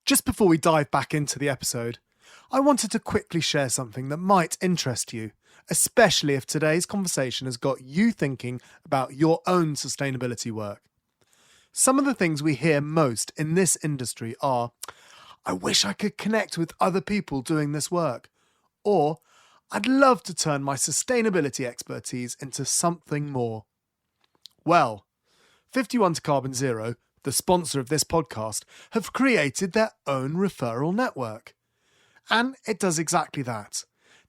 Just before we dive back into the episode, I wanted to quickly share something that might interest you, especially if today's conversation has got you thinking about your own sustainability work. Some of the things we hear most in this industry are, I wish I could connect with other people doing this work, or I'd love to turn my sustainability expertise into something more. Well, 51 to Carbon Zero, the sponsor of this podcast, have created their own referral network. And it does exactly that.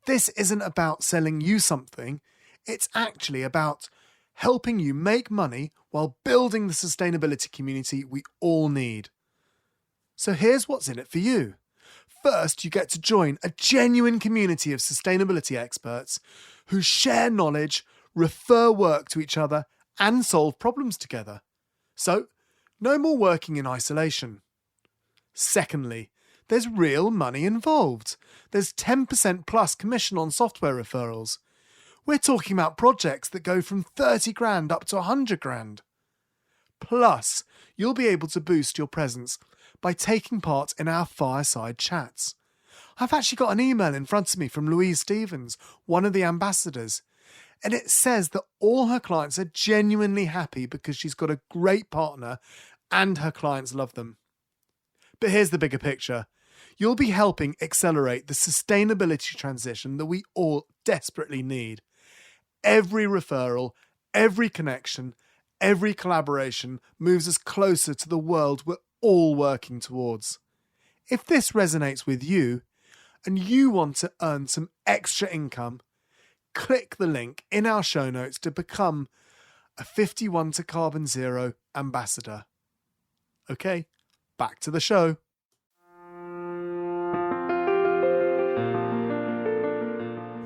This isn't about selling you something, it's actually about helping you make money while building the sustainability community we all need. So here's what's in it for you. First, you get to join a genuine community of sustainability experts who share knowledge, refer work to each other, and solve problems together. So, no more working in isolation. Secondly, there's real money involved. There's 10% plus commission on software referrals. We're talking about projects that go from 30 grand up to 100 grand. Plus, you'll be able to boost your presence by taking part in our fireside chats. I've actually got an email in front of me from Louise Stevens, one of the ambassadors, and it says that all her clients are genuinely happy because she's got a great partner and her clients love them. But here's the bigger picture. You'll be helping accelerate the sustainability transition that we all desperately need. Every referral, every connection, every collaboration moves us closer to the world we're all working towards. If this resonates with you and you want to earn some extra income, click the link in our show notes to become a 51 to Carbon Zero ambassador. Okay, back to the show.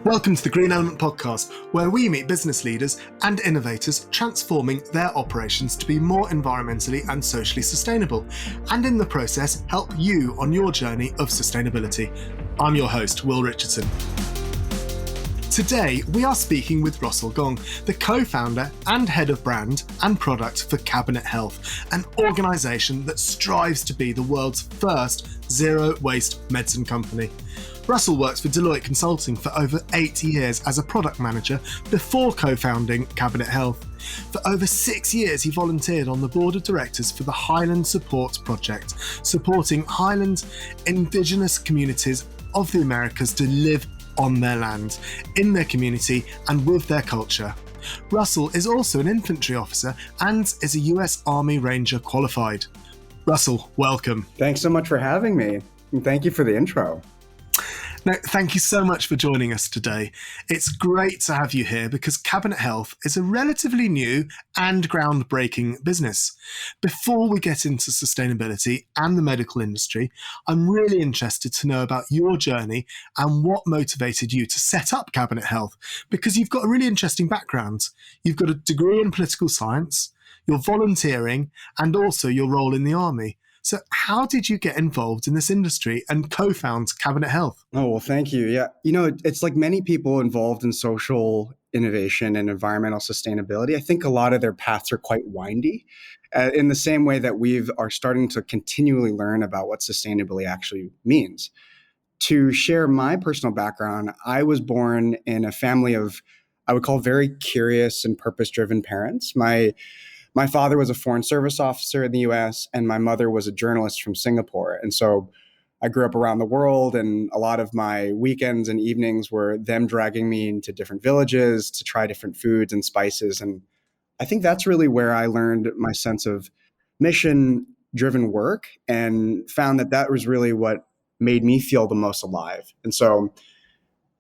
Welcome to the Green Element Podcast, where we meet business leaders and innovators transforming their operations to be more environmentally and socially sustainable, and in the process help you on your journey of sustainability. I'm your host, Will Richardson. Today, we are speaking with Russell Gong, the co-founder and head of brand and product for Cabinet Health, an organisation that strives to be the world's first zero-waste medicine company. Russell works for Deloitte Consulting for over 8 years as a product manager before co-founding Cabinet Health. For over 6 years, he volunteered on the board of directors for the Highland Support Project, supporting Highland Indigenous communities of the Americas to live on their land, in their community, and with their culture. Russell is also an infantry officer and is a US Army Ranger qualified. Russell, welcome. Thanks so much for having me, and thank you for the intro. Now, thank you so much for joining us today. It's great to have you here because Cabinet Health is a relatively new and groundbreaking business. Before we get into sustainability and the medical industry, I'm really interested to know about your journey and what motivated you to set up Cabinet Health, because you've got a really interesting background. You've got a degree in political science, you're volunteering, and also your role in the army. So how did you get involved in this industry and co-found Cabinet Health? Oh, well, thank you. Yeah. It's like many people involved in social innovation and environmental sustainability. I think a lot of their paths are quite windy in the same way that are starting to continually learn about what sustainability actually means. To share my personal background, I was born in a family of, I would call, very curious and purpose-driven parents. My father was a foreign service officer in the US, and my mother was a journalist from Singapore. And so I grew up around the world, and a lot of my weekends and evenings were them dragging me into different villages to try different foods and spices. And I think that's really where I learned my sense of mission-driven work and found that was really what made me feel the most alive. And so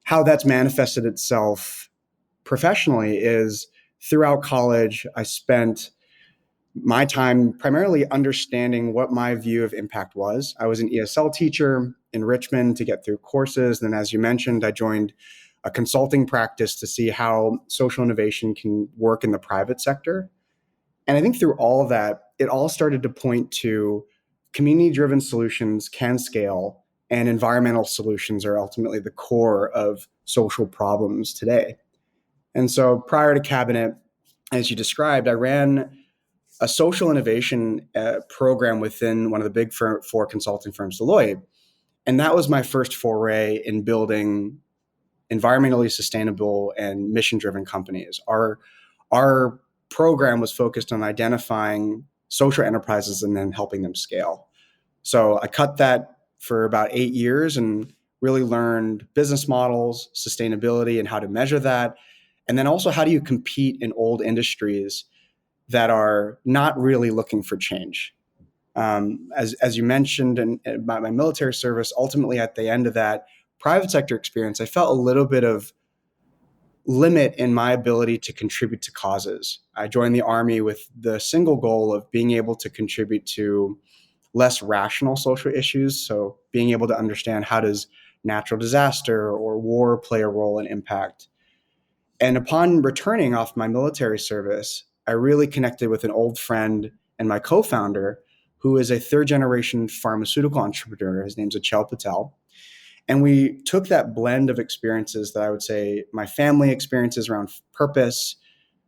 how that's manifested itself professionally is throughout college, I spent my time primarily understanding what my view of impact was. I was an ESL teacher in Richmond to get through courses. Then, as you mentioned, I joined a consulting practice to see how social innovation can work in the private sector. And I think through all of that, it all started to point to community-driven solutions can scale, and environmental solutions are ultimately the core of social problems today. And so prior to Cabinet, as you described, I ran a social innovation program within one of the big four consulting firms, Deloitte. And that was my first foray in building environmentally sustainable and mission-driven companies. Our program was focused on identifying social enterprises and then helping them scale. So I cut that for about 8 years and really learned business models, sustainability, and how to measure that. And then also, how do you compete in old industries that are not really looking for change? As you mentioned, and about my military service, ultimately at the end of that private sector experience, I felt a little bit of limit in my ability to contribute to causes. I joined the Army with the single goal of being able to contribute to less rational social issues. So being able to understand, how does natural disaster or war play a role in impact? And upon returning off my military service, I really connected with an old friend and my co-founder, who is a third generation pharmaceutical entrepreneur. His name's Achal Patel. And we took that blend of experiences that I would say my family experiences around purpose,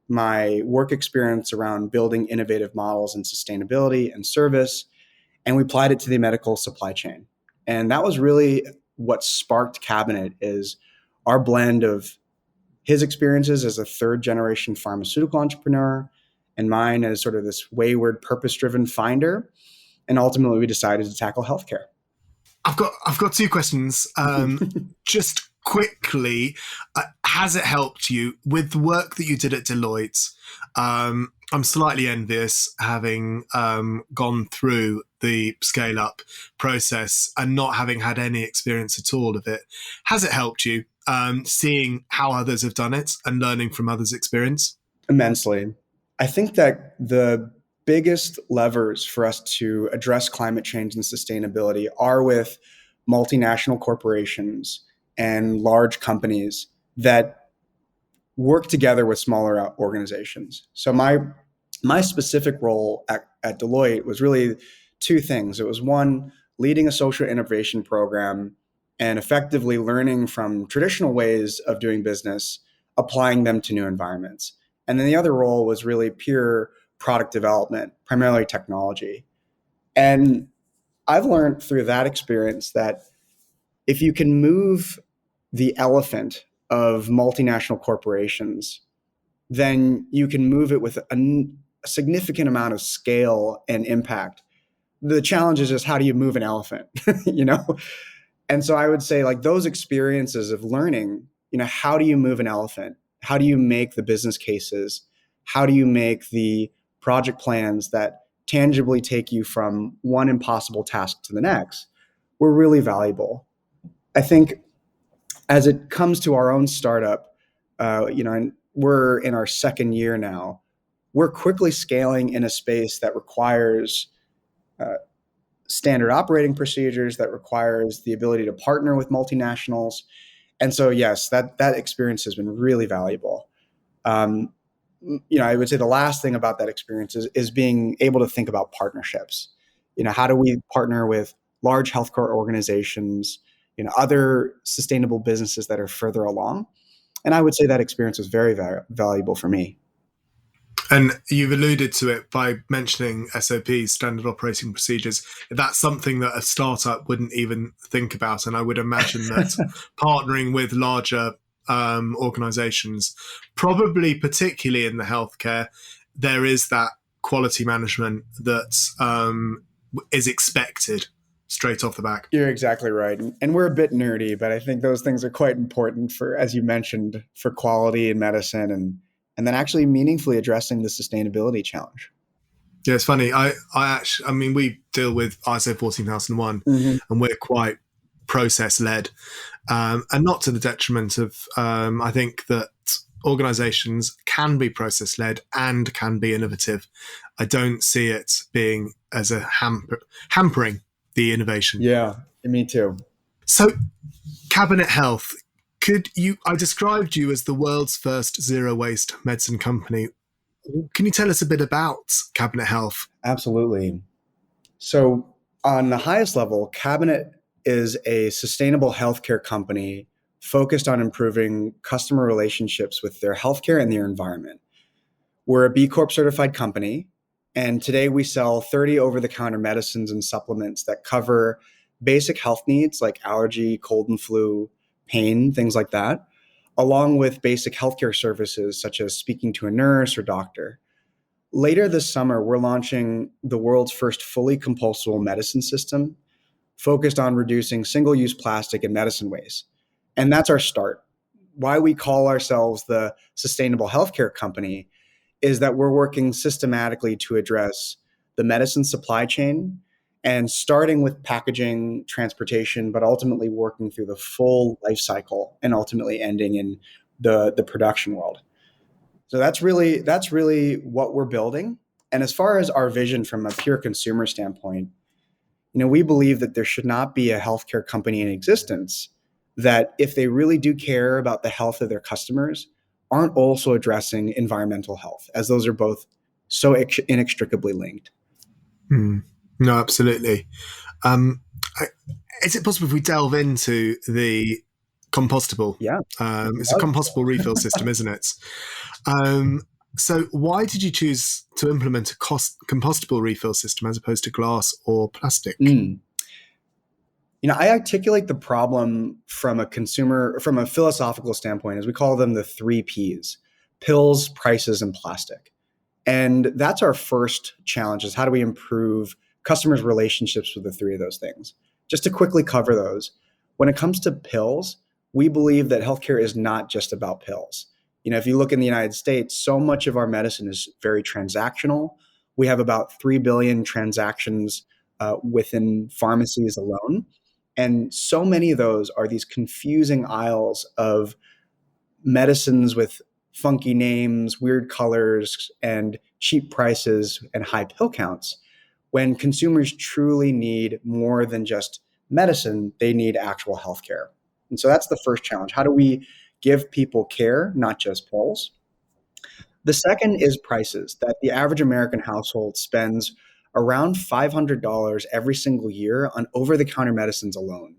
my work experience around building innovative models in sustainability and service, and we applied it to the medical supply chain. And that was really what sparked Cabinet, is our blend of his experiences as a third generation pharmaceutical entrepreneur and mine as sort of this wayward, purpose driven finder. And ultimately, we decided to tackle healthcare. I've got two questions. Just quickly, has it helped you with the work that you did at Deloitte? I'm slightly envious, having gone through the scale up process and not having had any experience at all of it. Has it helped you, seeing how others have done it and learning from others' experience? Immensely. I think that the biggest levers for us to address climate change and sustainability are with multinational corporations and large companies that work together with smaller organizations. So my specific role at Deloitte was really two things. It was, one, leading a social innovation program and effectively learning from traditional ways of doing business, applying them to new environments. And then the other role was really pure product development, primarily technology. And I've learned through that experience that if you can move the elephant of multinational corporations, then you can move it with a significant amount of scale and impact. The challenge is just, how do you move an elephant, you know? And so I would say, like, those experiences of learning, how do you move an elephant? How do you make the business cases? How do you make the project plans that tangibly take you from one impossible task to the next, were really valuable. I think as it comes to our own startup, and we're in our second year now, we're quickly scaling in a space that requires standard operating procedures, that requires the ability to partner with multinationals. And so, yes, that experience has been really valuable. I would say the last thing about that experience is being able to think about partnerships. How do we partner with large healthcare organizations, other sustainable businesses that are further along? And I would say that experience was very, very valuable for me. And you've alluded to it by mentioning SOPs, standard operating procedures. That's something that a startup wouldn't even think about. And I would imagine that partnering with larger organizations, probably particularly in the healthcare, there is that quality management that is expected straight off the back. You're exactly right. And we're a bit nerdy, but I think those things are quite important for, as you mentioned, for quality in medicine and then actually meaningfully addressing the sustainability challenge. Yeah, it's funny. I mean, we deal with ISO 14001, and we're quite process led, and not to the detriment of. I think that organizations can be process led and can be innovative. I don't see it being as a hampering the innovation. Yeah, me too. So, Cabinet Health. I described you as the world's first zero waste medicine company. Can you tell us a bit about Cabinet Health? Absolutely. So, on the highest level, Cabinet is a sustainable healthcare company focused on improving customer relationships with their healthcare and their environment. We're a B Corp certified company. And today we sell 30 over the counter medicines and supplements that cover basic health needs like allergy, cold and flu, pain, things like that, along with basic healthcare services such as speaking to a nurse or doctor. Later this summer, we're launching the world's first fully compostable medicine system focused on reducing single use plastic and medicine waste. And that's our start. Why we call ourselves the sustainable healthcare company is that we're working systematically to address the medicine supply chain and starting with packaging, transportation, but ultimately working through the full life cycle and ultimately ending in the production world. So that's really what we're building. And as far as our vision from a pure consumer standpoint, we believe that there should not be a healthcare company in existence that, if they really do care about the health of their customers, aren't also addressing environmental health, as those are both so inextricably linked. No, absolutely. Um, I, is it possible if we delve into the compostable? Yeah. It's a compostable refill system, isn't it? Um, so why did you choose to implement a compostable refill system as opposed to glass or plastic? I articulate the problem from a philosophical standpoint, as we call them the three P's: pills, prices, and plastic. And that's our first challenge: is how do we improve customers' relationships with the three of those things? Just to quickly cover those, when it comes to pills, we believe that healthcare is not just about pills. If you look in the United States, so much of our medicine is very transactional. We have about 3 billion transactions within pharmacies alone. And so many of those are these confusing aisles of medicines with funky names, weird colors, and cheap prices and high pill counts. When consumers truly need more than just medicine, they need actual healthcare. And so that's the first challenge. How do we give people care, not just pills? The second is prices, that the average American household spends around $500 every single year on over the counter medicines alone.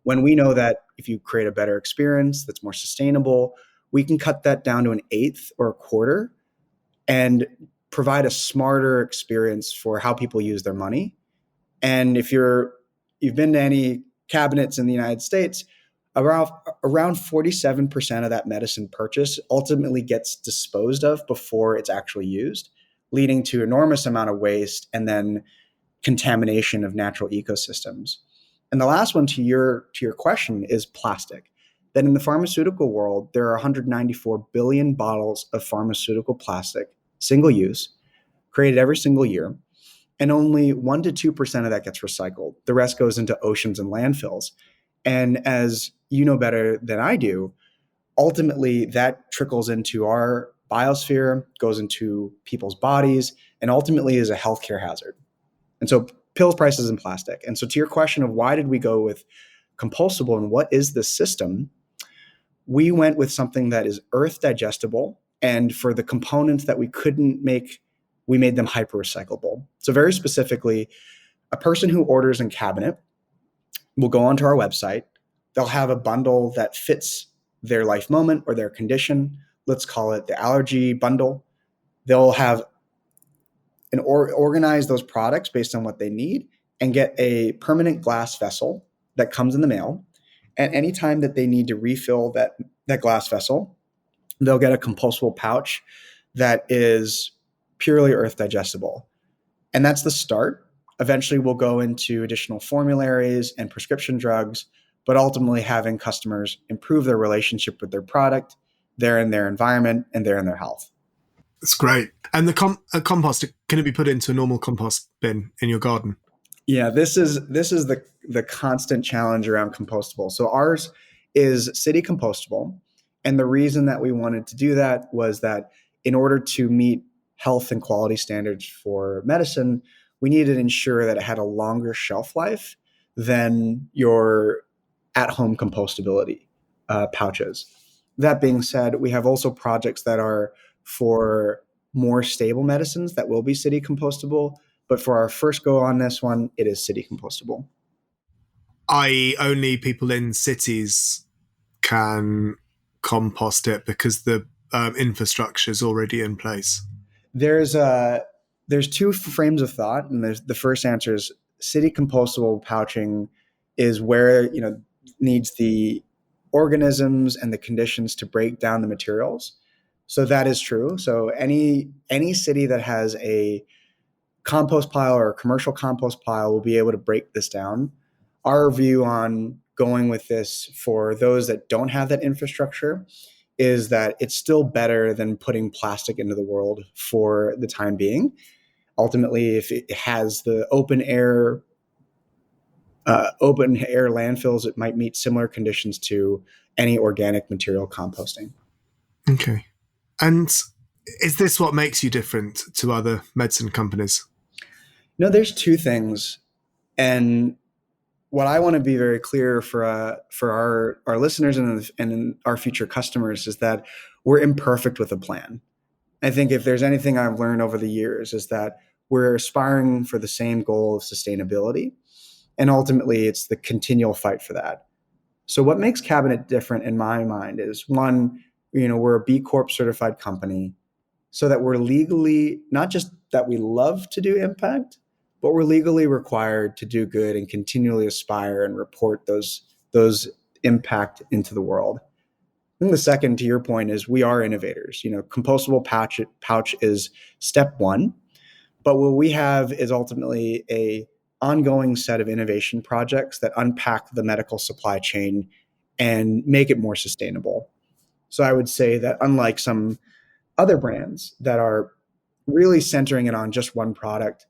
When we know that if you create a better experience that's more sustainable, we can cut that down to an eighth or a quarter and provide a smarter experience for how people use their money. And if you've been to any cabinets in the United States, around 47% of that medicine purchase ultimately gets disposed of before it's actually used, leading to enormous amount of waste and then contamination of natural ecosystems. And the last one, to your question, is plastic. That in the pharmaceutical world, there are 194 billion bottles of pharmaceutical plastic, single use, created every single year, and only 1 to 2% of that gets recycled. The rest goes into oceans and landfills. And as you know better than I do, ultimately that trickles into our biosphere, goes into people's bodies, and ultimately is a healthcare hazard. And so pills, prices, and plastic. And so to your question of why did we go with compostable and what is the system, we went with something that is earth digestible. And for the components that we couldn't make, we made them hyper recyclable. So very specifically, a person who orders in cabinet will go onto our website. They'll have a bundle that fits their life moment or their condition. Let's call it the allergy bundle. They'll have organize those products based on what they need and get a permanent glass vessel that comes in the mail. And anytime that they need to refill that glass vessel, they'll get a compostable pouch that is purely earth digestible. And that's the start. Eventually, we'll go into additional formularies and prescription drugs, but ultimately having customers improve their relationship with their product, they're in their environment, and they're in their health. That's great. And the compost, can it be put into a normal compost bin in your garden? Yeah, this is the constant challenge around compostable. So ours is city compostable, and the reason that we wanted to do that was that in order to meet health and quality standards for medicine, we needed to ensure that it had a longer shelf life than your at-home compostability pouches. That being said, we have also projects that are for more stable medicines that will be city compostable. But for our first go on this one, it is city compostable. I.e., only people in cities can compost it because the infrastructure is already in place. There's a there's two frames of thought, and there's the first answer is city compostable pouching is where needs the organisms and the conditions to break down the materials. So that is true. So any city that has a compost pile or a commercial compost pile will be able to break this down. Our view on going with this for those that don't have that infrastructure is that it's still better than putting plastic into the world for the time being. Ultimately, if it has the open air landfills, it might meet similar conditions to any organic material composting. Okay. And is this what makes you different to other medicine companies? No, there's two things, and what I want to be very clear for our listeners and our future customers is that we're imperfect with a plan. I think if there's anything I've learned over the years is that we're aspiring for the same goal of sustainability, and ultimately it's the continual fight for that. So what makes Cabinet different in my mind is one, we're a B Corp certified company, so that we're legally, not just that we love to do impact, but we're legally required to do good and continually aspire and report those impact into the world. I think the second, to your point, is we are innovators. Compostable pouch is step one, but what we have is ultimately a ongoing set of innovation projects that unpack the medical supply chain and make it more sustainable. So I would say that unlike some other brands that are really centering it on just one product,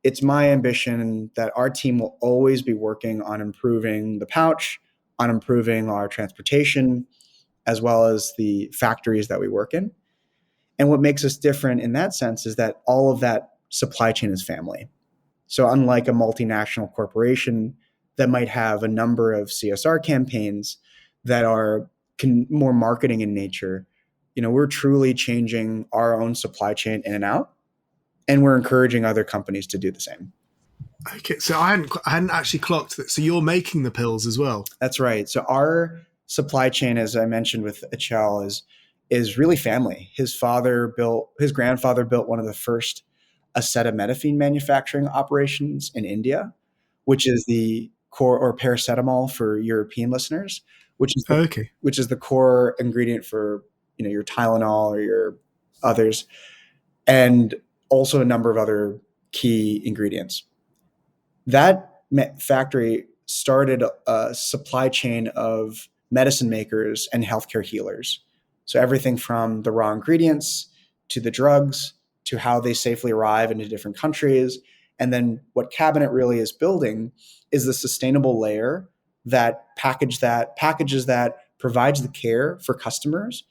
it's my ambition that our team will always be working on improving the pouch, on improving our transportation, as well as the factories that we work in. And what makes us different in that sense is that all of that supply chain is family. So unlike a multinational corporation that might have a number of CSR campaigns that are more marketing in nature, we're truly changing our own supply chain in and out, and we're encouraging other companies to do the same. Okay, so I hadn't actually clocked that. So you're making the pills as well. That's right. So our supply chain, as I mentioned with Achal, is really family. His grandfather built one of the first acetaminophen manufacturing operations in India, which is the core, or paracetamol for European listeners, Okay. which is the core ingredient for your Tylenol or your others, and also a number of other key ingredients. That factory started a supply chain of medicine makers and healthcare healers. So everything from the raw ingredients to the drugs to how they safely arrive into different countries. And then what Cabinet really is building is the sustainable layer that packages that, provides the care for customers,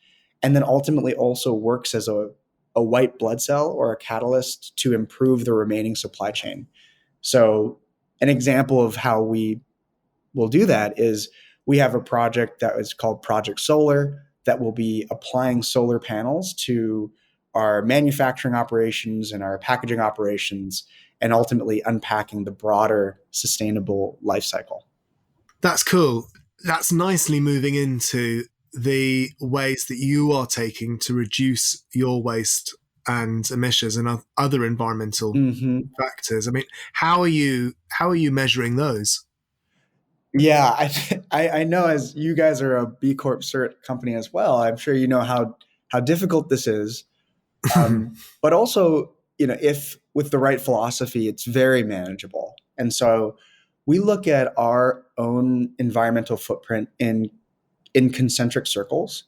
and then ultimately also works as a white blood cell or a catalyst to improve the remaining supply chain. So an example of how we will do that is we have a project that is called Project Solar that will be applying solar panels to our manufacturing operations and our packaging operations, and ultimately unpacking the broader sustainable life cycle. That's cool. That's nicely moving into the ways that you are taking to reduce your waste and emissions and other environmental factors. I mean, how are you measuring those? Yeah, I know, as you guys are a B Corp cert company as well, I'm sure you know how difficult this is. But also, if with the right philosophy, it's very manageable. And so we look at our own environmental footprint in concentric circles.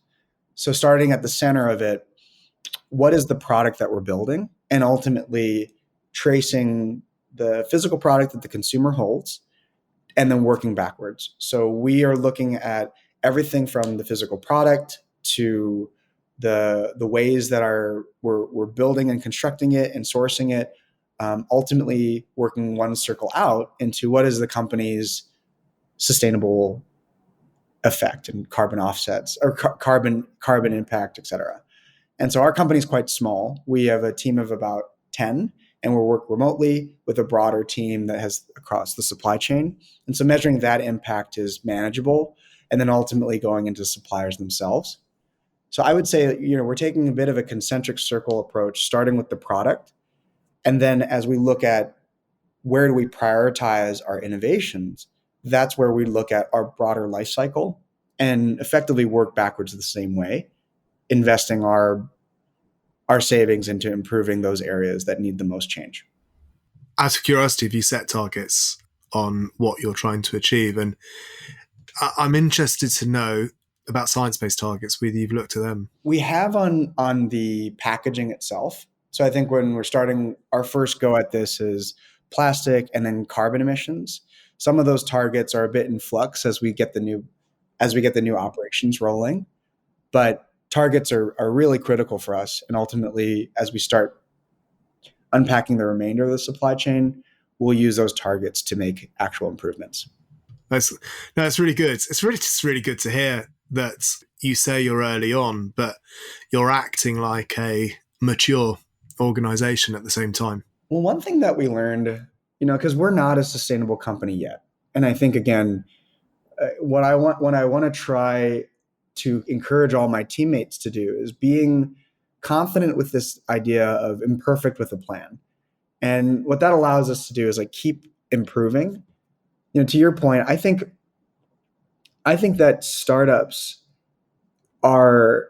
So starting at the center of it, what is the product that we're building? And ultimately tracing the physical product that the consumer holds, and then working backwards. So we are looking at everything from the physical product to the ways that we're building and constructing it and sourcing it, ultimately working one circle out into what is the company's sustainable effect and carbon offsets or carbon impact, et cetera. And so our company is quite small. We have a team of about 10, and we work remotely with a broader team that has across the supply chain. And so measuring that impact is manageable, and then ultimately going into suppliers themselves. So I would say, we're taking a bit of a concentric circle approach, starting with the product, And then as we look at where do we prioritize our innovations, that's where we look at our broader life cycle and effectively work backwards the same way, investing our savings into improving those areas that need the most change. Out of curiosity, have you set targets on what you're trying to achieve? And I'm interested to know about science-based targets, whether you've looked at them. We have on the packaging itself. So I think when we're starting, our first go at this is plastic and then carbon emissions. Some of those targets are a bit in flux as we get the new operations rolling, but targets are really critical for us. And ultimately, as we start unpacking the remainder of the supply chain, we'll use those targets to make actual improvements. That's really good. It's really just really good to hear that you say you're early on, but you're acting like a mature organization at the same time. Well, one thing that we learned, because we're not a sustainable company yet, and I think again, what I want to try to encourage all my teammates to do is being confident with this idea of imperfect with a plan. And what that allows us to do is like keep improving. To your point, I think that startups are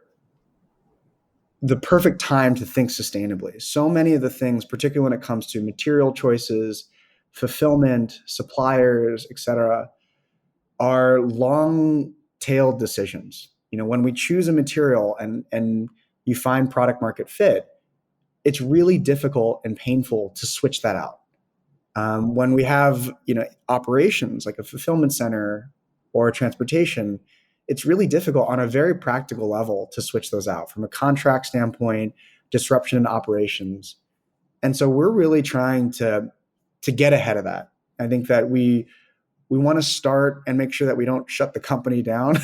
the perfect time to think sustainably. So many of the things, particularly when it comes to material choices, fulfillment, suppliers, et cetera, are long-tailed decisions. When we choose a material and you find product market fit, it's really difficult and painful to switch that out. When we have operations like a fulfillment center or transportation, it's really difficult on a very practical level to switch those out from a contract standpoint, disruption in operations. And so we're really trying to get ahead of that. I think that we want to start and make sure that we don't shut the company down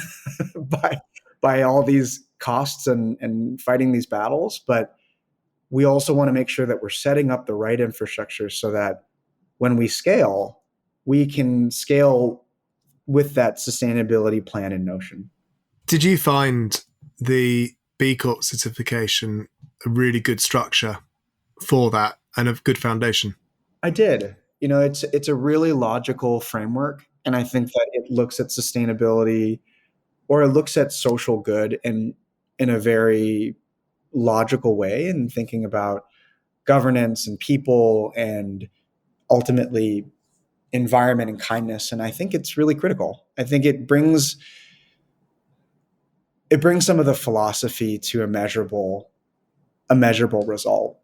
by all these costs and fighting these battles. But we also want to make sure that we're setting up the right infrastructure so that when we scale, we can scale with that sustainability plan in notion. Did you find the B Corp certification a really good structure for that and a good foundation? I did. It's a really logical framework, and I think that it looks at sustainability or it looks at social good in a very logical way, and thinking about governance and people and ultimately environment and kindness. And I think it's really critical. I think it brings some of the philosophy to a measurable result.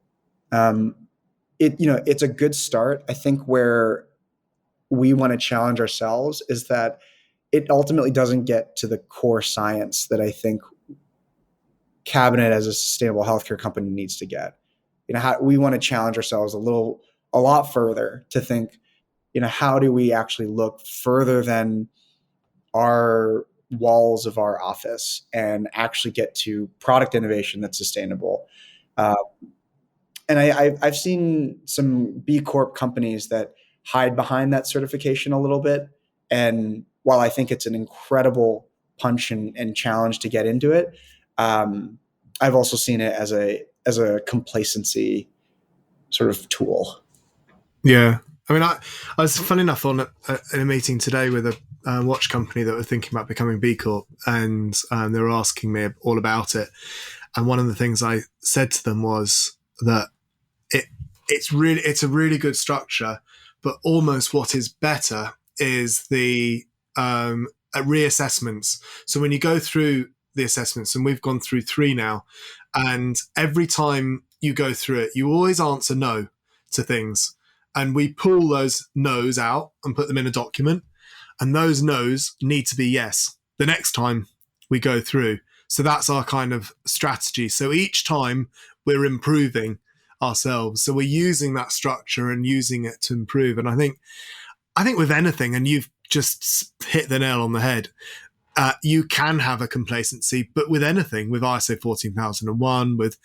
It's a good start. I think where we want to challenge ourselves is that it ultimately doesn't get to the core science that I think Cabinet as a sustainable healthcare company needs to get. We want to challenge ourselves a lot further to think, how do we actually look further than our walls of our office and actually get to product innovation that's sustainable. And I've seen some B Corp companies that hide behind that certification a little bit. And while I think it's an incredible punch and challenge to get into it, I've also seen it as a complacency sort of tool. Yeah. I mean, I was funny enough in a meeting today with a watch company that were thinking about becoming B Corp, and they were asking me all about it. And one of the things I said to them was that it's a really good structure, but almost what is better is the reassessments. So when you go through the assessments, and we've gone through 3 now, and every time you go through it, you always answer no to things. And we pull those no's out and put them in a document. And those no's need to be yes the next time we go through. So that's our kind of strategy. So each time we're improving ourselves. So we're using that structure and using it to improve. And I think with anything, and you've just hit the nail on the head, you can have a complacency, but with anything, with ISO 14001, with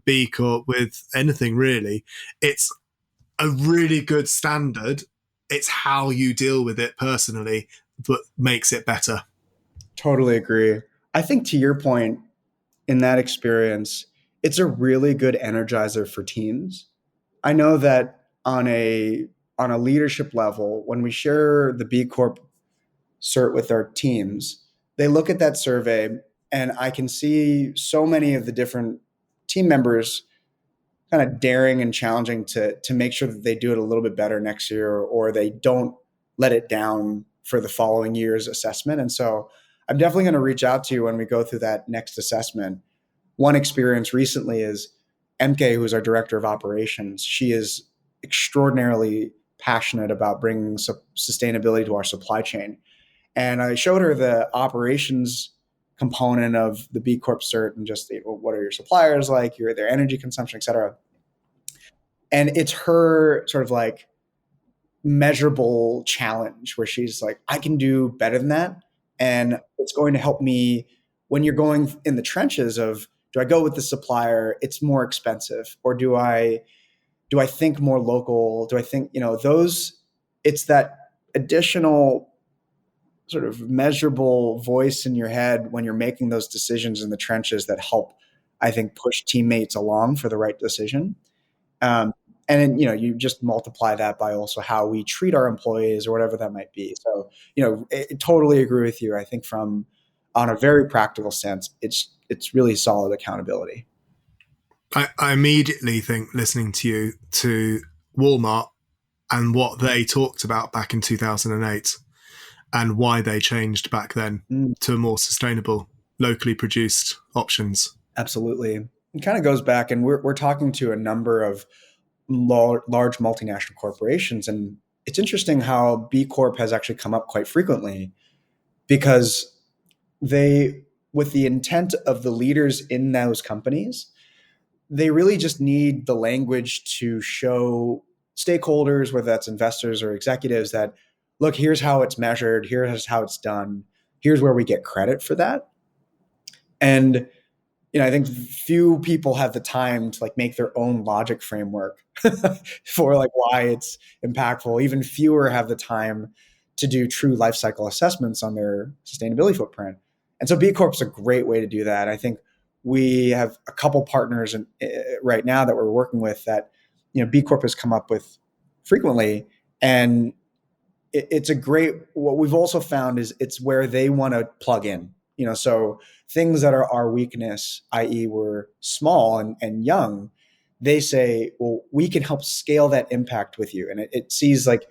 B Corp, with anything really, it's a really good standard. It's how you deal with it personally that makes it better. Totally agree. I think to your point, in that experience, it's a really good energizer for teams. I know that on a leadership level, when we share the B Corp cert with our teams, they look at that survey, and I can see so many of the different team members kind of daring and challenging to make sure that they do it a little bit better next year, or they don't let it down for the following year's assessment. And so I'm definitely going to reach out to you when we go through that next assessment. One experience recently is MK, who's our director of operations. She is extraordinarily passionate about bringing sustainability to our supply chain. And I showed her the operations component of the B Corp cert, and just what are your suppliers like, their energy consumption, et cetera. And it's her sort of like measurable challenge where she's like, I can do better than that. And it's going to help me when you're going in the trenches of, do I go with the supplier? It's more expensive. Or do I think more local? Do I think, it's that additional sort of measurable voice in your head when you're making those decisions in the trenches that help, I think, push teammates along for the right decision. Um, and then, you just multiply that by also how we treat our employees or whatever that might be. So, I totally agree with you. I think on a very practical sense, it's really solid accountability. I immediately think, listening to you, to Walmart and what they talked about back in 2008 and why they changed back then to a more sustainable, locally produced options. Absolutely. It kind of goes back, and we're talking to a number of large multinational corporations. And it's interesting how B Corp has actually come up quite frequently, because with the intent of the leaders in those companies, they really just need the language to show stakeholders, whether that's investors or executives, that, look, here's how it's measured, here's how it's done, here's where we get credit for that. And I think few people have the time to like make their own logic framework for like why it's impactful. Even fewer have the time to do true life cycle assessments on their sustainability footprint. And so B Corp is a great way to do that. I think we have a couple partners right now that we're working with that, B Corp has come up with frequently. And it's a great, what we've also found is it's where they want to plug in, so things that are our weakness, i.e. we're small and young, they say, well, we can help scale that impact with you. And it sees like,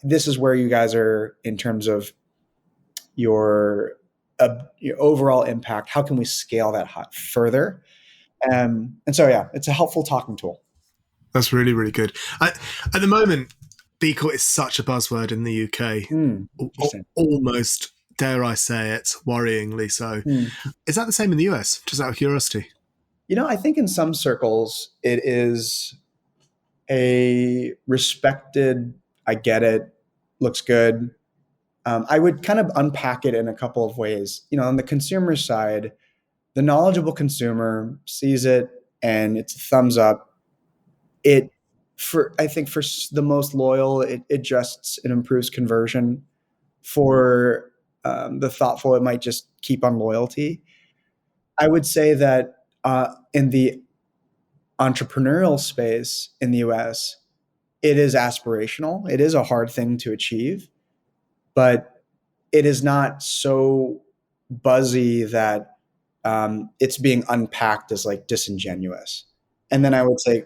this is where you guys are in terms of your overall impact. How can we scale that further? And so, yeah, it's a helpful talking tool. That's really, really good. At the moment, B Corp is such a buzzword in the UK. Almost, dare I say it, worryingly so. Is that the same in the US? Just out of curiosity. I think in some circles it is a respected, I get it, looks good. I would kind of unpack it in a couple of ways. On the consumer side, the knowledgeable consumer sees it and it's a thumbs up. I think for the most loyal, it adjusts and improves conversion. For the thoughtful, it might just keep on loyalty. I would say that in the entrepreneurial space in the US, it is aspirational. It is a hard thing to achieve, but it is not so buzzy that it's being unpacked as like disingenuous. And then I would say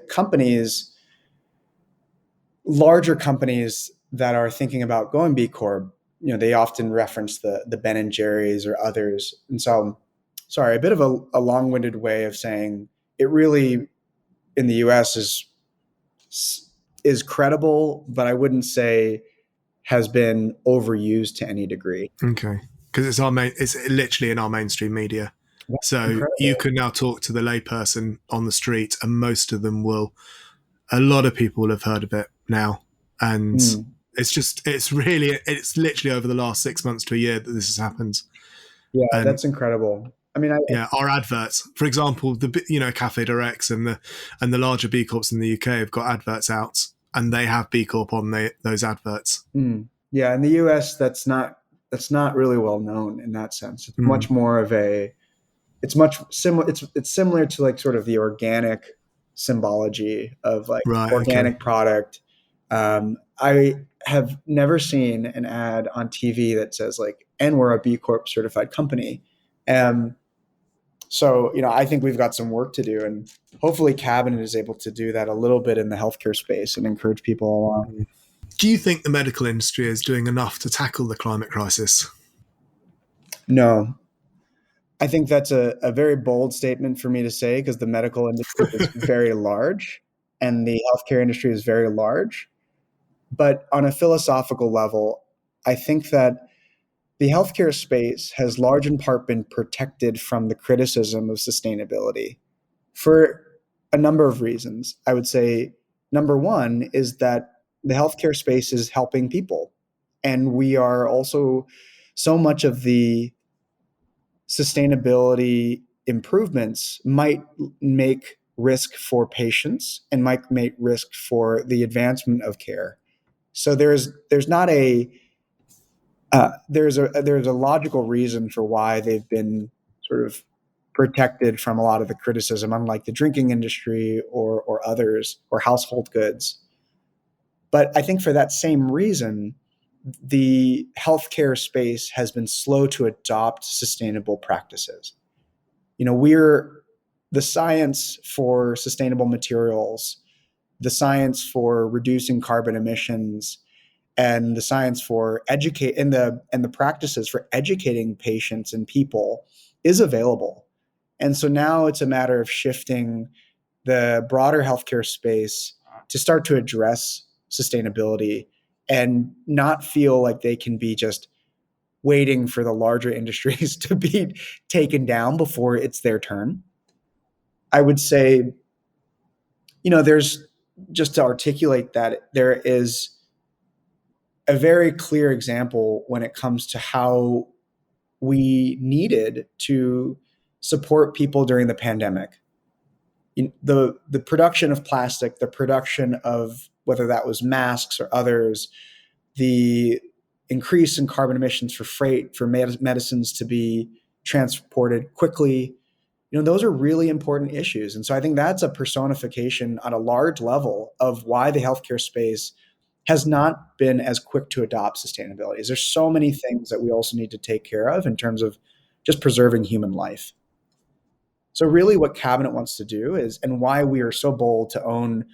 larger companies that are thinking about going B Corp, they often reference the Ben and Jerry's or others. And so, sorry, a bit of a long-winded way of saying it really in the US is credible, but I wouldn't say has been overused to any degree. Okay. Because it's literally in our mainstream media. That's so incredible. You can now talk to the layperson on the street, and most of them a lot of people will have heard of it now. And it's literally over the last 6 months to a year that this has happened. Yeah, and that's incredible. I mean, our adverts, for example, Cafe Directs and the larger B Corps in the UK have got adverts out, and they have B Corp on those adverts. Yeah, in the US, that's not really well known in that sense. It's much more of it's much similar. It's similar to like sort of the organic symbology of like Right. Okay. organic product. I have never seen an ad on TV that says like, and we're a B Corp certified company. Um, so, I think we've got some work to do, and hopefully Cabinet is able to do that a little bit in the healthcare space and encourage people along. Do you think the medical industry is doing enough to tackle the climate crisis? No, I think that's a very bold statement for me to say because the medical industry is very large and the healthcare industry is very large. But on a philosophical level, I think that the healthcare space has large in part been protected from the criticism of sustainability for a number of reasons. I would say number one is that the healthcare space is helping people. And we are also, so much of the sustainability improvements might make risk for patients and might make risk for the advancement of care. So there's not a there's a logical reason for why they've been sort of protected from a lot of the criticism, unlike the drinking industry or others or household goods. But I think for that same reason, the healthcare space has been slow to adopt sustainable practices. We're the science for sustainable materials, the science for reducing carbon emissions, and the science for educate and the practices for educating patients and people is available. And so now it's a matter of shifting the broader healthcare space to start to address sustainability and not feel like they can be just waiting for the larger industries to be taken down before it's their turn. I would say, there's just to articulate that there is a very clear example when it comes to how we needed to support people during the pandemic. The production of plastic, the production of whether that was masks or others, the increase in carbon emissions for freight, for medicines to be transported quickly, those are really important issues. And so I think that's a personification on a large level of why the healthcare space has not been as quick to adopt sustainability. There's so many things that we also need to take care of in terms of just preserving human life. So really what Cabinet wants to do is, and why we are so bold to own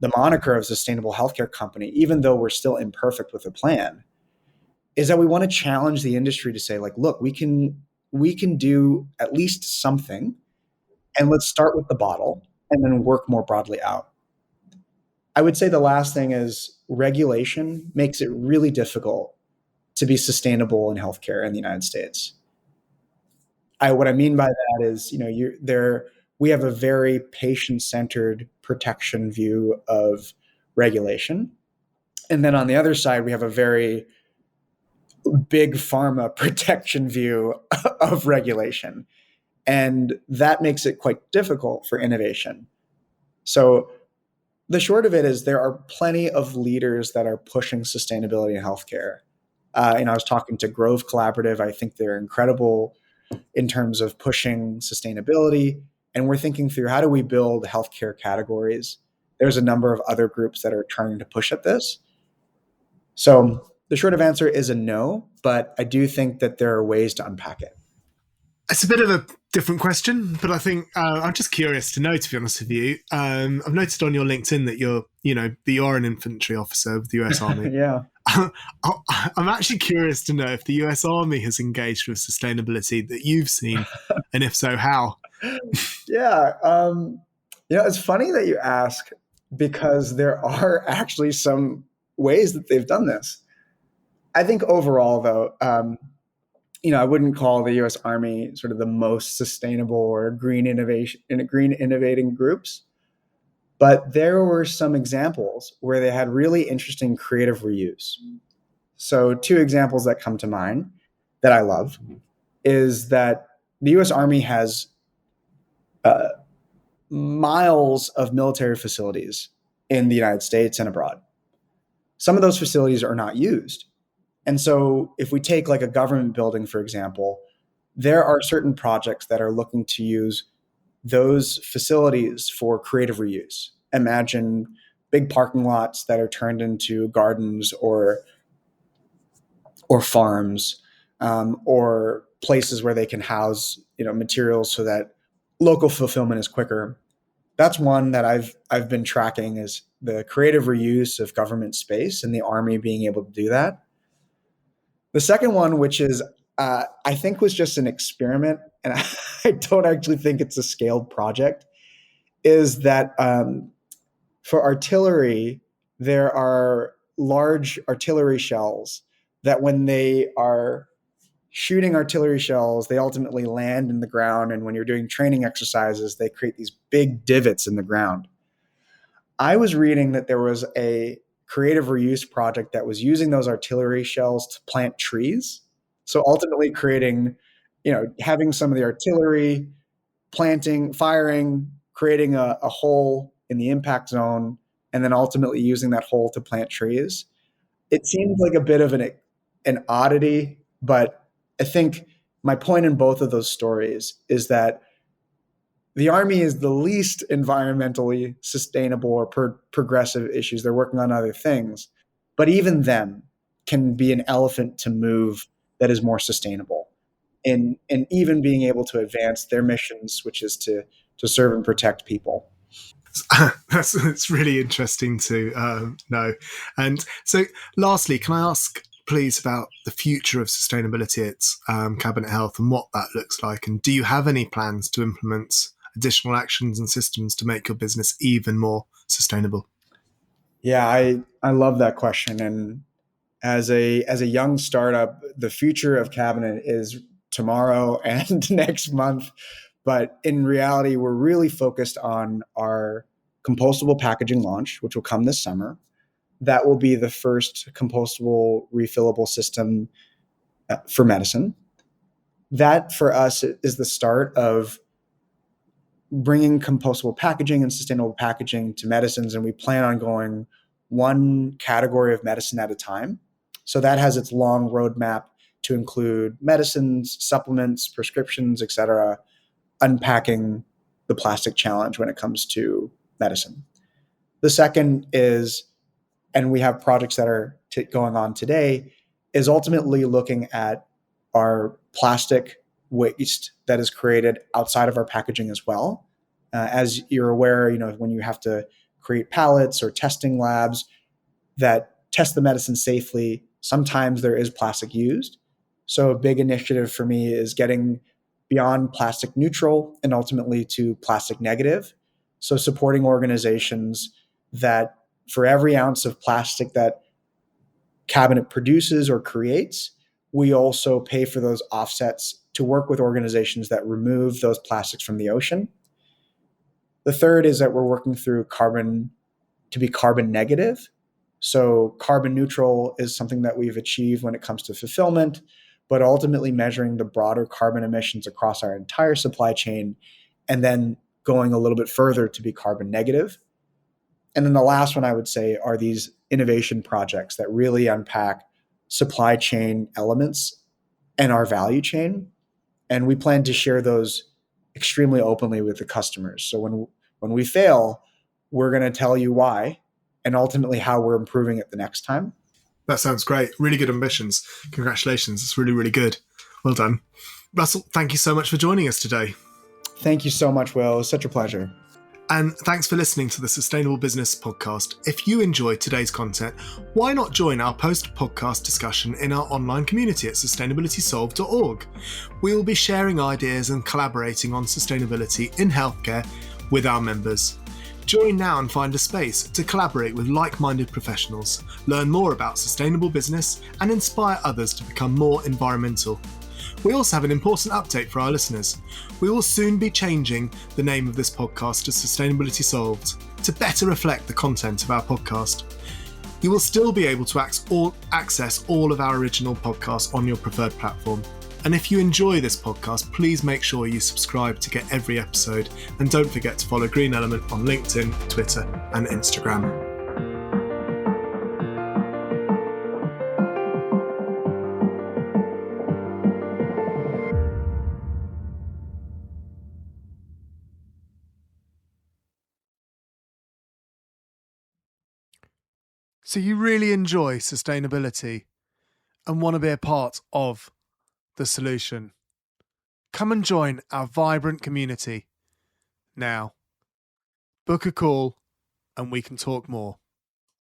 the moniker of sustainable healthcare company, even though we're still imperfect with the plan, is that we want to challenge the industry to say, like, look, we can do at least something, and let's start with the bottle and then work more broadly out. I would say the last thing is regulation makes it really difficult to be sustainable in healthcare in the United States. What I mean by that is, we have a very patient-centered protection view of regulation. And then on the other side, we have a very big pharma protection view of regulation. And that makes it quite difficult for innovation. So the short of it is there are plenty of leaders that are pushing sustainability in healthcare. I was talking to Grove Collaborative. I think they're incredible in terms of pushing sustainability. And we're thinking through how do we build healthcare categories. There's a number of other groups that are trying to push at this. So the short of answer is a no, but I do think that there are ways to unpack it. It's a bit of a different question, but I think I'm just curious to know, to be honest with you. I've noticed on your LinkedIn that you're an infantry officer with the US Army. Yeah. I'm actually curious to know if the US Army has engaged with sustainability that you've seen, and if so, how? Yeah. It's funny that you ask because there are actually some ways that they've done this. I think overall, though, I wouldn't call the U.S. Army sort of the most sustainable or green innovating groups, but there were some examples where they had really interesting creative reuse. So, two examples that come to mind that I love is that the U.S. Army has uh, miles of military facilities in the United States and abroad. Some of those facilities are not used. And so if we take like a government building, for example, there are certain projects that are looking to use those facilities for creative reuse. Imagine big parking lots that are turned into gardens or farms, or places where they can house materials so that local fulfillment is quicker. That's one that I've been tracking, is the creative reuse of government space and the Army being able to do that. The second one, which is I think was just an experiment, and I don't actually think it's a scaled project, is that for artillery, there are large artillery shells that when they are shooting artillery shells, they ultimately land in the ground. And when you're doing training exercises, they create these big divots in the ground. I was reading that there was a creative reuse project that was using those artillery shells to plant trees. So ultimately creating, having some of the artillery planting, firing, creating a hole in the impact zone, and then ultimately using that hole to plant trees. It seems like a bit of an oddity, but I think my point in both of those stories is that the Army is the least environmentally sustainable or progressive issues. They're working on other things, but even them can be an elephant to move that is more sustainable. And even being able to advance their missions, which is to serve and protect people. It's really interesting to know. And so, lastly, can I ask, please, about the future of sustainability at Cabinet Health and what that looks like? And do you have any plans to implement additional actions and systems to make your business even more sustainable? Yeah, I love that question. And as a young startup, the future of Cabinet is tomorrow and next month. But in reality, we're really focused on our compostable packaging launch, which will come this summer. That will be the first compostable refillable system for medicine. That for us is the start of bringing compostable packaging and sustainable packaging to medicines. And we plan on going one category of medicine at a time. So that has its long roadmap to include medicines, supplements, prescriptions, et cetera, unpacking the plastic challenge when it comes to medicine. The second is, and we have projects that are going on today, is ultimately looking at our plastic waste that is created outside of our packaging as well. As you're aware, when you have to create pallets or testing labs that test the medicine safely, sometimes there is plastic used. So a big initiative for me is getting beyond plastic neutral and ultimately to plastic negative. So supporting organizations that for every ounce of plastic that Cabinet produces or creates, we also pay for those offsets to work with organizations that remove those plastics from the ocean. The third is that we're working through carbon to be carbon negative. So carbon neutral is something that we've achieved when it comes to fulfillment, but ultimately measuring the broader carbon emissions across our entire supply chain, and then going a little bit further to be carbon negative. And then the last one I would say are these innovation projects that really unpack supply chain elements and our value chain. And we plan to share those extremely openly with the customers. So when we fail, we're going to tell you why and ultimately how we're improving it the next time. That sounds great. Really good ambitions. Congratulations. It's really, really good. Well done. Russell, thank you so much for joining us today. Thank you so much, Will. It was such a pleasure. And thanks for listening to the Sustainable Business Podcast. If you enjoyed today's content, why not join our post-podcast discussion in our online community at sustainabilitysolved.org? We will be sharing ideas and collaborating on sustainability in healthcare with our members. Join now and find a space to collaborate with like-minded professionals, learn more about sustainable business, and inspire others to become more environmental. We also have an important update for our listeners. We will soon be changing the name of this podcast to Sustainability Solved to better reflect the content of our podcast. You will still be able to access all of our original podcasts on your preferred platform. And if you enjoy this podcast, please make sure you subscribe to get every episode. And don't forget to follow Green Element on LinkedIn, Twitter, and Instagram. So you really enjoy sustainability and want to be a part of the solution. Come and join our vibrant community. Now, book a call and we can talk more.